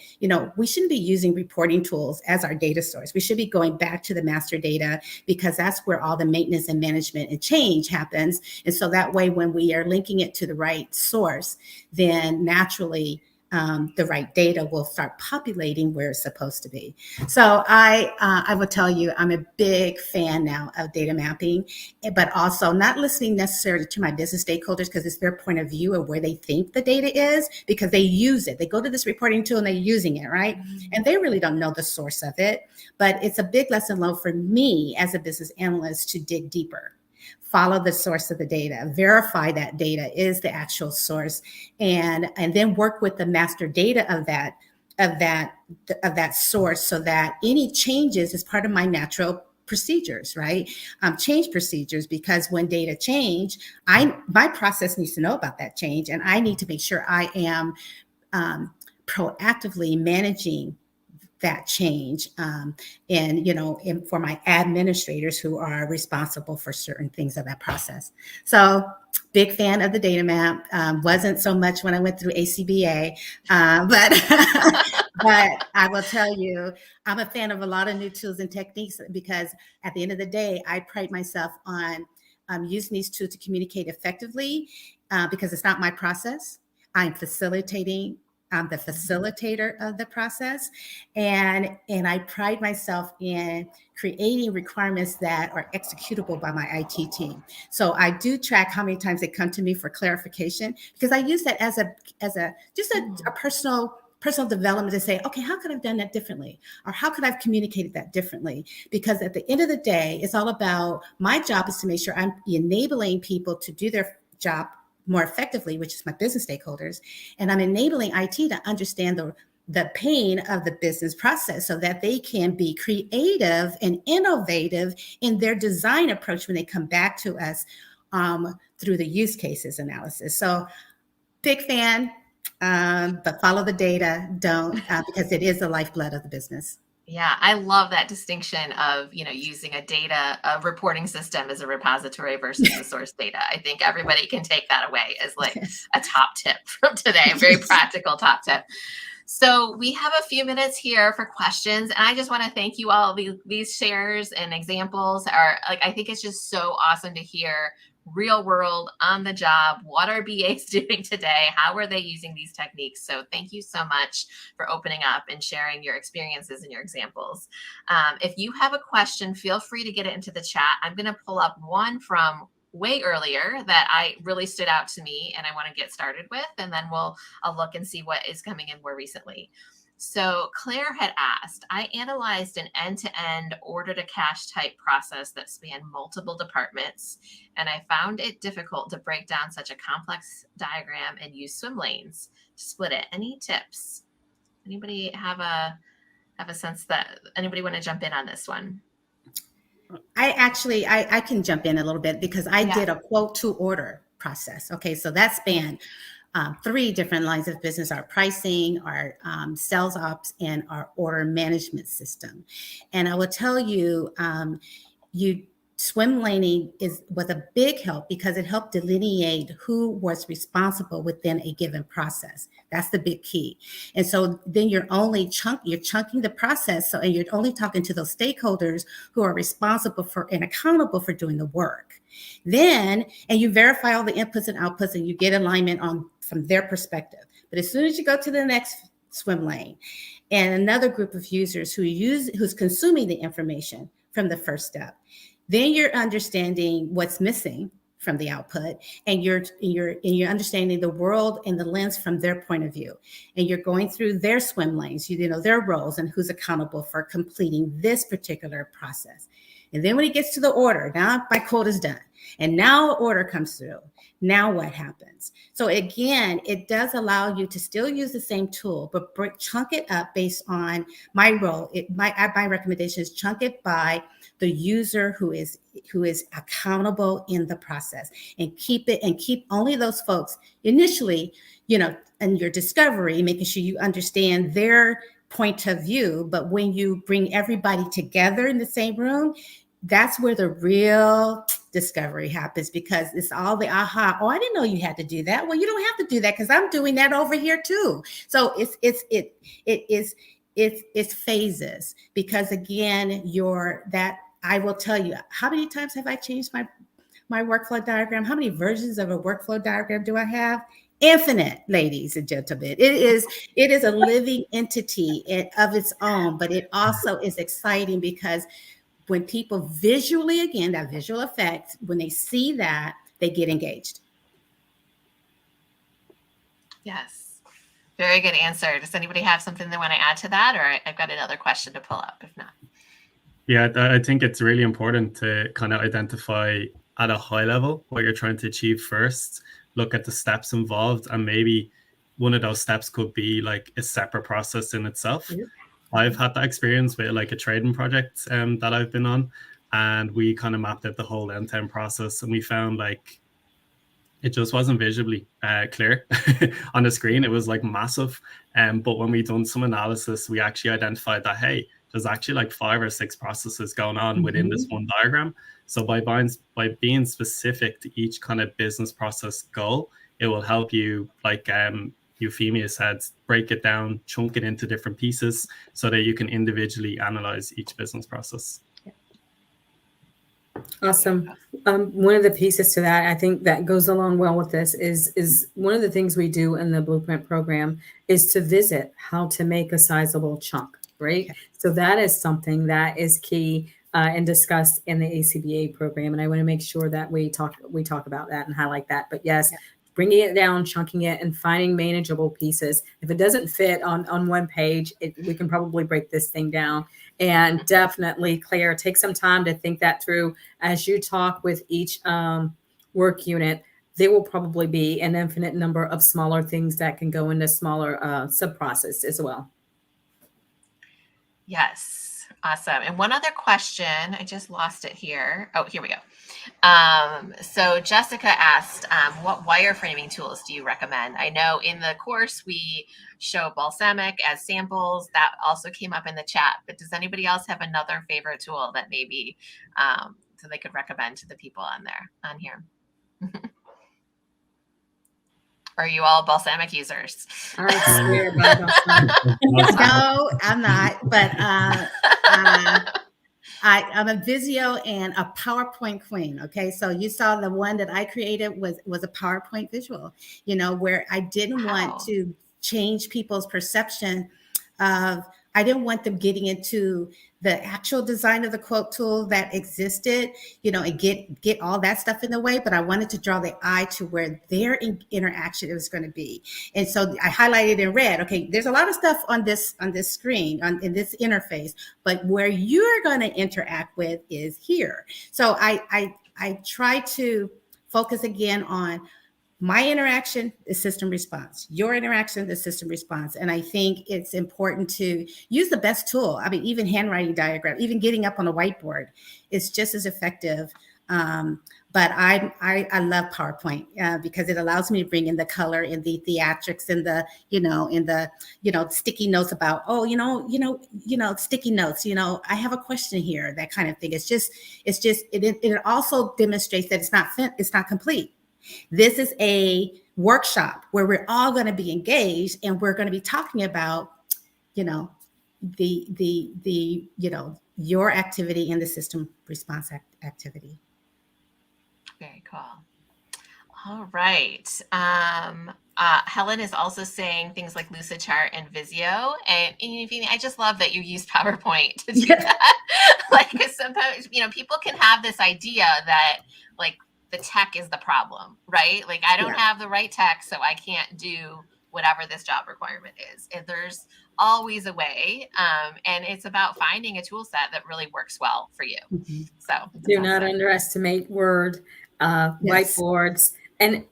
we shouldn't be using reporting tools as our data source. We should be going back to the master data, because that's where all the maintenance and management and change happens. And so that way, when we are linking it to the right source, then naturally, the right data will start populating where it's supposed to be. So I will tell you, I'm a big fan now of data mapping, but also not listening necessarily to my business stakeholders, because it's their point of view of where they think the data is, because they use it. They go to this reporting tool and they're using it, right? And they really don't know the source of it. But it's a big lesson learned for me as a business analyst to dig deeper. Follow the source of the data, verify that data is the actual source, and then work with the master data of that source, so that any changes is part of my natural procedures, right? Change procedures, because when data change, my process needs to know about that change, and I need to make sure I am proactively managing that change, and for my administrators who are responsible for certain things of that process. So big fan of the data map. Wasn't so much when I went through ACBA, but I will tell you, I'm a fan of a lot of new tools and techniques, because at the end of the day, I pride myself on using these tools to communicate effectively, because it's not my process. I'm facilitating I'm the facilitator of the process, and I pride myself in creating requirements that are executable by my IT team. So I do track how many times they come to me for clarification, because I use that as a personal development to say, okay, how could I have done that differently? Or how could I have communicated that differently? Because at the end of the day, it's all about, my job is to make sure I'm enabling people to do their job more effectively, which is my business stakeholders. And I'm enabling IT to understand the pain of the business process so that they can be creative and innovative in their design approach when they come back to us through the use cases analysis. So big fan, but follow the data, don't, because it is the lifeblood of the business. Yeah, I love that distinction of, using a reporting system as a repository versus the source data. I think everybody can take that away as like a top tip from today, a very practical top tip. So we have a few minutes here for questions, and I just want to thank you all. These shares and examples are I think it's just so awesome to hear real world, on the job, what are BAs doing today? How are they using these techniques? So thank you so much for opening up and sharing your experiences and your examples. If you have a question, feel free to get it into the chat. I'm going to pull up one from way earlier that I really stood out to me and I want to get started with, and then I'll look and see what is coming in more recently. So Claire had asked, I analyzed an end-to-end order-to-cash type process that spanned multiple departments, and I found it difficult to break down such a complex diagram and use swim lanes to split it. Any tips? Anybody have a sense that anybody want to jump in on this one? I can jump in a little bit because I did a quote to order process. Okay, so that spanned 3 different lines of business: our pricing, our sales ops, and our order management system. And I will tell you, swim laning was a big help because it helped delineate who was responsible within a given process. That's the big key. And so then you're chunking the process. So, and you're only talking to those stakeholders who are responsible for and accountable for doing the work. Then, and you verify all the inputs and outputs and you get alignment from their perspective. But as soon as you go to the next swim lane and another group of users who's consuming the information from the first step, then you're understanding what's missing from the output, and you're understanding the world and the lens from their point of view, and you're going through their swim lanes, their roles and who's accountable for completing this particular process. And then when it gets to the order, now my quote is done, and now order comes through. Now what happens? So again, it does allow you to still use the same tool, but chunk it up based on my role. My recommendation is chunk it by the user who is accountable in the process, and keep only those folks initially, in your discovery, making sure you understand their point of view. But when you bring everybody together in the same room, that's where the real discovery happens, because it's all the aha. Oh, I didn't know you had to do that. Well, you don't have to do that because I'm doing that over here too. So it's phases, because again, I will tell you, how many times have I changed my workflow diagram? How many versions of a workflow diagram do I have? Infinite, ladies and gentlemen. It is a living entity of its own, but it also is exciting because when people visually, again, that visual effect, when they see that, they get engaged. Yes. Very good answer. Does anybody have something they want to add to that? Or I've got another question to pull up if not. Yeah, I think it's really important to kind of identify at a high level what you're trying to achieve first, look at the steps involved, and maybe one of those steps could be like a separate process in itself. Yeah. I've had that experience with like a trading project that I've been on, and we kind of mapped out the whole end-to-end process, and we found like it just wasn't visually clear on the screen. It was like massive. But when we done some analysis, we actually identified that, hey, there's actually like 5 or 6 processes going on within this one diagram. So by being specific to each kind of business process goal, it will help you, like Euphemia said, break it down, chunk it into different pieces so that you can individually analyze each business process. Awesome. One of the pieces to that, I think that goes along well with this is one of the things we do in the Blueprint program is to visit how to make a sizable chunk, right? Okay. So that is something that is key and discussed in the ACBA program. And I want to make sure that we talk about that and highlight that. But yes, bringing it down, chunking it, and finding manageable pieces. If it doesn't fit on one page, we can probably break this thing down. And definitely, Claire, take some time to think that through. As you talk with each work unit, there will probably be an infinite number of smaller things that can go into smaller sub-process as well. Yes. Awesome. And one other question, I just lost it here. Oh, here we go. So Jessica asked, what wireframing tools do you recommend? I know in the course we show Balsamic as samples. That also came up in the chat, but does anybody else have another favorite tool that maybe so they could recommend to the people on here? Are you all Balsamic users? No, I'm not, but I'm a Visio and a PowerPoint queen. Okay, so you saw the one that I created was a PowerPoint visual, where I didn't want to change people's perception of, I didn't want them getting into the actual design of the quote tool that existed, and get all that stuff in the way, but I wanted to draw the eye to where their interaction was going to be. And so I highlighted in red, okay, there's a lot of stuff on this screen, in this interface, but where you're going to interact with is here. So I try to focus again on my interaction, the system response. Your interaction, the system response. And I think it's important to use the best tool. I mean, even handwriting diagram, even getting up on a whiteboard is just as effective. But I love PowerPoint because it allows me to bring in the color and the theatrics and the, sticky notes about, sticky notes, I have a question here, that kind of thing. It also demonstrates that it's not complete. This is a workshop where we're all going to be engaged and we're going to be talking about, your activity and the system response activity. Very cool. All right. Helen is also saying things like Lucidchart and Visio. And I just love that you use PowerPoint to do that. Because sometimes, people can have this idea that the tech is the problem, right? I don't have the right tech, so I can't do whatever this job requirement is. And there's always a way. And it's about finding a tool set that really works well for you. Mm-hmm. So do not underestimate Word, whiteboards, and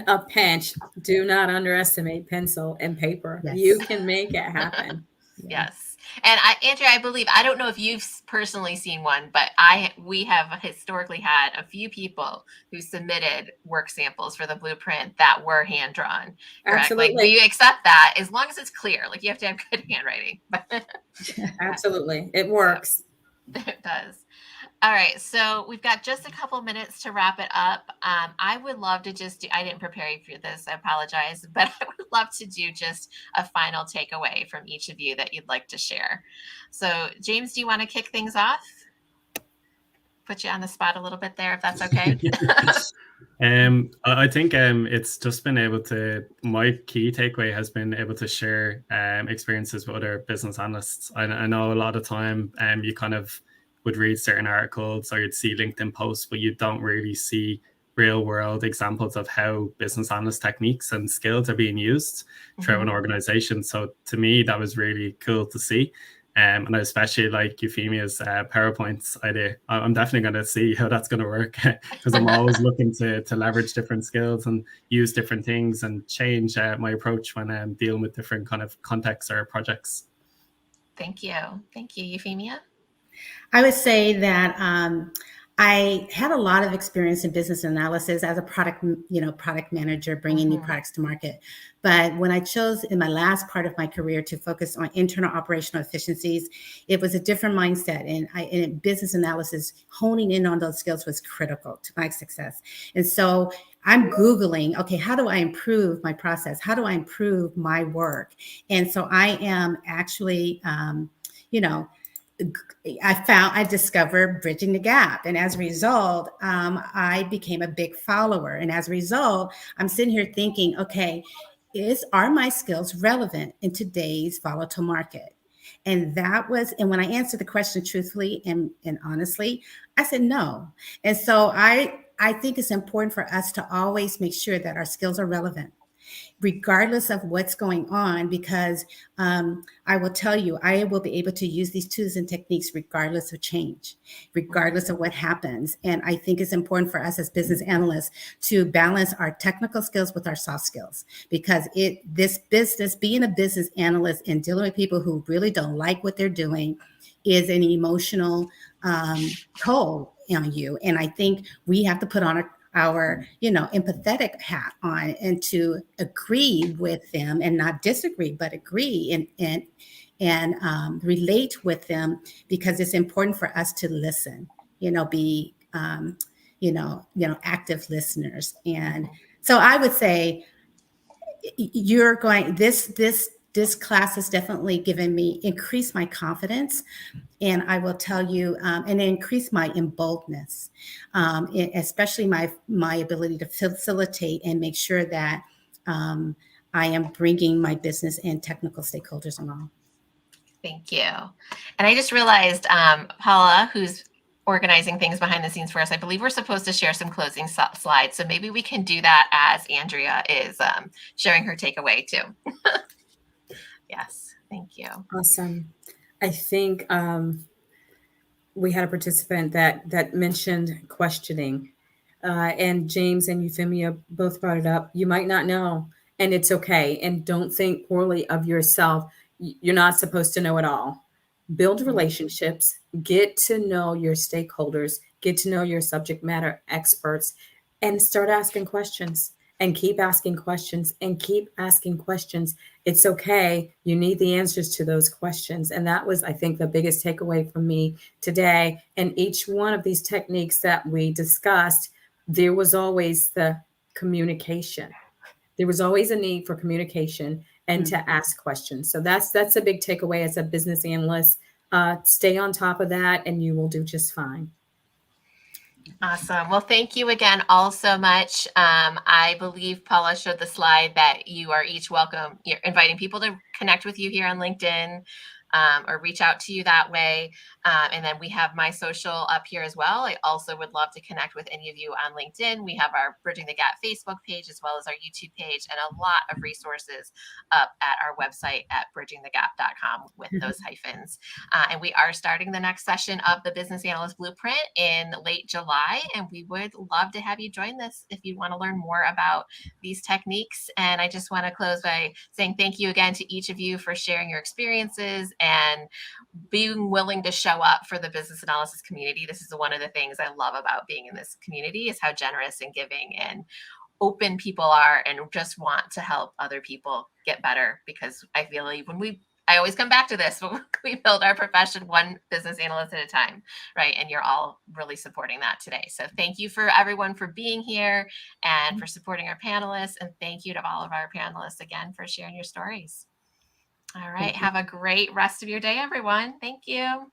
a pinch. Do not underestimate pencil and paper. Yes. You can make it happen. Yes. And Andrea, I believe, I don't know if you've personally seen one, but we have historically had a few people who submitted work samples for the Blueprint that were hand drawn. Absolutely. We accept that as long as it's clear. You have to have good handwriting. Absolutely. It works. It does. All right, so we've got just a couple minutes to wrap it up. I would love to I didn't prepare you for this, I apologize, but I would love to do just a final takeaway from each of you that you'd like to share. So James, do you want to kick things off? Put you on the spot a little bit there, if that's okay. I think it's just been able to, my key takeaway has been able to share experiences with other business analysts. I know a lot of time you kind of would read certain articles or you'd see LinkedIn posts, but you don't really see real world examples of how business analyst techniques and skills are being used throughout an organization. So to me, that was really cool to see. And I especially like Euphemia's PowerPoints idea. I'm definitely going to see how that's going to work because I'm always looking to leverage different skills and use different things and change my approach when I'm dealing with different kind of contexts or projects. Thank you. Thank you, Euphemia. I would say that I had a lot of experience in business analysis as a product manager, bringing new products to market. But when I chose in my last part of my career to focus on internal operational efficiencies, it was a different mindset. And in business analysis, honing in on those skills was critical to my success. And so I'm Googling, okay, how do I improve my process? How do I improve my work? And so I am actually, I discovered Bridging the Gap. And as a result, I became a big follower. And as a result, I'm sitting here thinking, okay, are my skills relevant in today's volatile market? And when I answered the question truthfully and honestly, I said no. And so I think it's important for us to always make sure that our skills are relevant, regardless of what's going on, because I will tell you, I will be able to use these tools and techniques regardless of change, regardless of what happens. And I think it's important for us as business analysts to balance our technical skills with our soft skills, because this business, being a business analyst and dealing with people who really don't like what they're doing, is an emotional toll on you. And I think we have to put on our empathetic hat on, and to agree with them and not disagree, but agree and relate with them, because it's important for us to listen, be active listeners. And so I would say this class has definitely increased my confidence. And I will tell you, and it increased my boldness, especially my ability to facilitate and make sure that I am bringing my business and technical stakeholders along. Thank you. And I just realized, Paula, who's organizing things behind the scenes for us, I believe we're supposed to share some closing slides. So maybe we can do that as Andrea is sharing her takeaway too. Yes, thank you. Awesome. I think we had a participant that mentioned questioning, and James and Euphemia both brought it up. You might not know, and it's okay. And don't think poorly of yourself. You're not supposed to know it all. Build relationships, get to know your stakeholders, get to know your subject matter experts, and start asking questions. And keep asking questions and keep asking questions. It's okay. You need the answers to those questions. And that was, I think, the biggest takeaway from me today. And each one of these techniques that we discussed, there was always the communication. There was always a need for communication and to ask questions. So that's a big takeaway as a business analyst. Stay on top of that and you will do just fine. Awesome. Well, thank you again all so much. I believe Paula showed the slide that you are each welcome. You're inviting people to connect with you here on LinkedIn, or reach out to you that way. And then we have my social up here as well. I also would love to connect with any of you on LinkedIn. We have our Bridging the Gap Facebook page, as well as our YouTube page, and a lot of resources up at our website at bridgingthegap.com with those hyphens. And we are starting the next session of the Business Analyst Blueprint in late July. And we would love to have you join this if you want to learn more about these techniques. And I just want to close by saying thank you again to each of you for sharing your experiences and being willing to show up for the business analysis community. This is one of the things I love about being in this community, is how generous and giving and open people are, and just want to help other people get better. Because I feel like I always come back to this, but we build our profession one business analyst at a time, right? And you're all really supporting that today. So thank you for everyone for being here and for supporting our panelists. And thank you to all of our panelists again for sharing your stories. All right. Have a great rest of your day, everyone. Thank you.